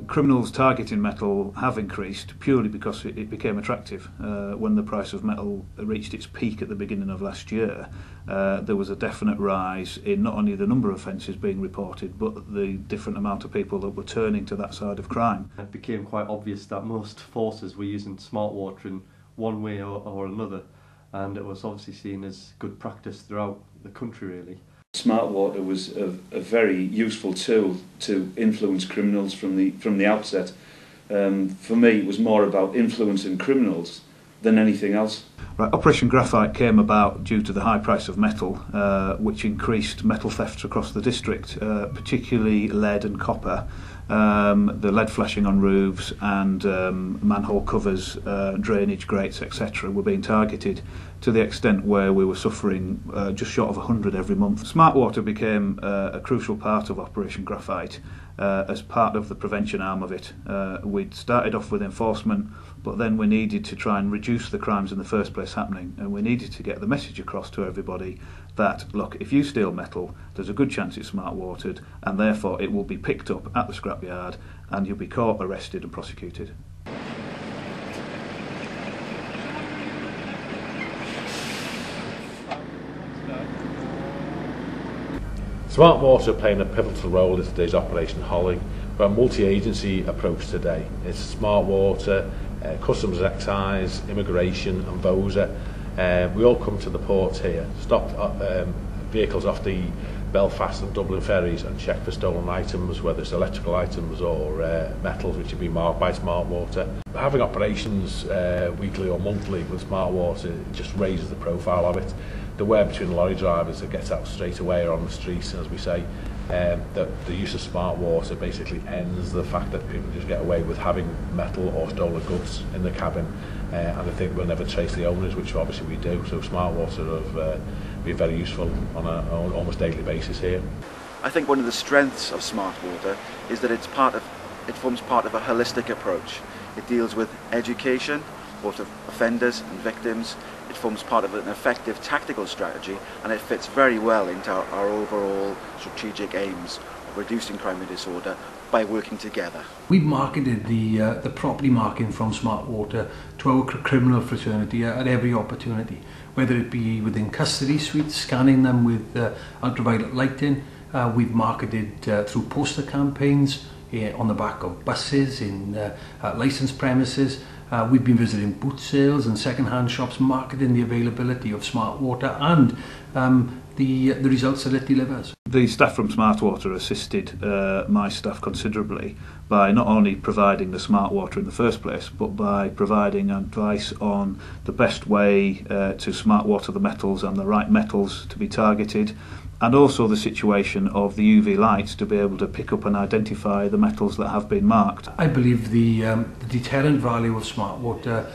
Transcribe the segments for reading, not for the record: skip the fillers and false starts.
Criminals targeting metal have increased purely because it became attractive. When the price of metal reached its peak at the beginning of last year, there was a definite rise in not only the number of offences being reported, but the different amount of people that were turning to that side of crime. It became quite obvious that most forces were using SmartWater in one way or another, and it was obviously seen as good practice throughout the country, really. SmartWater was a very useful tool to influence criminals from the outset. For me, it was more about influencing criminals than anything else. Right, Operation Graphite came about due to the high price of metal, which increased metal thefts across the district, particularly lead and copper. The lead flashing on roofs and manhole covers, drainage grates, etc. were being targeted to the extent where we were suffering just short of 100 every month. SmartWater became a crucial part of Operation Graphite as part of the prevention arm of it. We'd started off with enforcement, but then we needed to try and reduce the crimes in the first place happening, and we needed to get the message across to everybody that, look, if you steal metal, there's a good chance it's smart-watered, and therefore it will be picked up at the scrapyard and you'll be caught, arrested and prosecuted. SmartWater playing a pivotal role in today's Operation Holly. We're a multi-agency approach today. It's SmartWater, Customs Excise, Immigration and VOSA. We all come to the ports here, stop vehicles off the Belfast and Dublin ferries and check for stolen items, whether it's electrical items or metals which have been marked by SmartWater. Having operations weekly or monthly with SmartWater just raises the profile of it. The wear between lorry drivers that gets out straight away or on the streets, as we say, that the use of SmartWater basically ends the fact that people just get away with having metal or stolen goods in the cabin, and I think we'll never trace the owners, which obviously we do. So SmartWater have been very useful on an almost daily basis here. I think one of the strengths of SmartWater is that it forms part of a holistic approach. It deals with education, both of offenders and victims. It forms part of an effective tactical strategy, and it fits very well into our overall strategic aims of reducing crime and disorder by working together. We've marketed the property marking from SmartWater to our criminal fraternity at every opportunity, whether it be within custody suites, scanning them with ultraviolet lighting. We've marketed through poster campaigns on the back of buses, in licensed premises. We've been visiting boot sales and second-hand shops, marketing the availability of SmartWater and the results that it delivers. The staff from SmartWater assisted my staff considerably by not only providing the SmartWater in the first place, but by providing advice on the best way to SmartWater the metals and the right metals to be targeted, and also the situation of the UV lights to be able to pick up and identify the metals that have been marked. I believe the deterrent value of SmartWater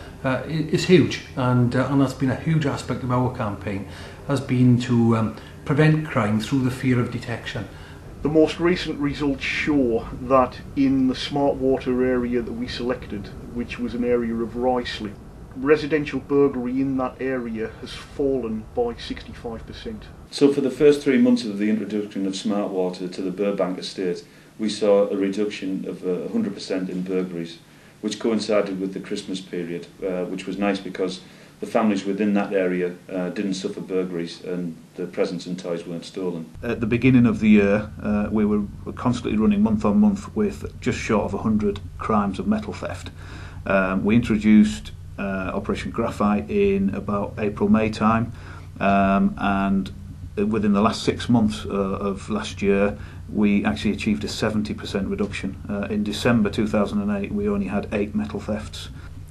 is huge, and that's been a huge aspect of our campaign, has been to prevent crime through the fear of detection. The most recent results show that in the SmartWater area that we selected, which was an area of Riceley, residential burglary in that area has fallen by 65%. So for the first 3 months of the introduction of SmartWater to the Burbank estate, we saw a reduction of 100% in burglaries, which coincided with the Christmas period, which was nice because the families within that area didn't suffer burglaries and the presents and toys weren't stolen. At the beginning of the year, we were constantly running month on month with just short of 100 crimes of metal theft. We introduced Operation Graphite in about April-May time, and within the last 6 months of last year we actually achieved a 70% reduction. In December 2008 we only had 8 metal thefts.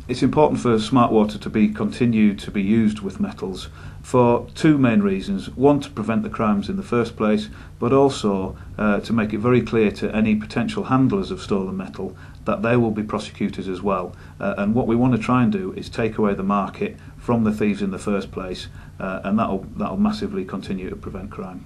It's important for SmartWater to continue to be used with metals for 2 main reasons. One, to prevent the crimes in the first place, but also to make it very clear to any potential handlers of stolen metal that they will be prosecuted as well. And what we want to try and do is take away the market from the thieves in the first place, and that'll massively continue to prevent crime.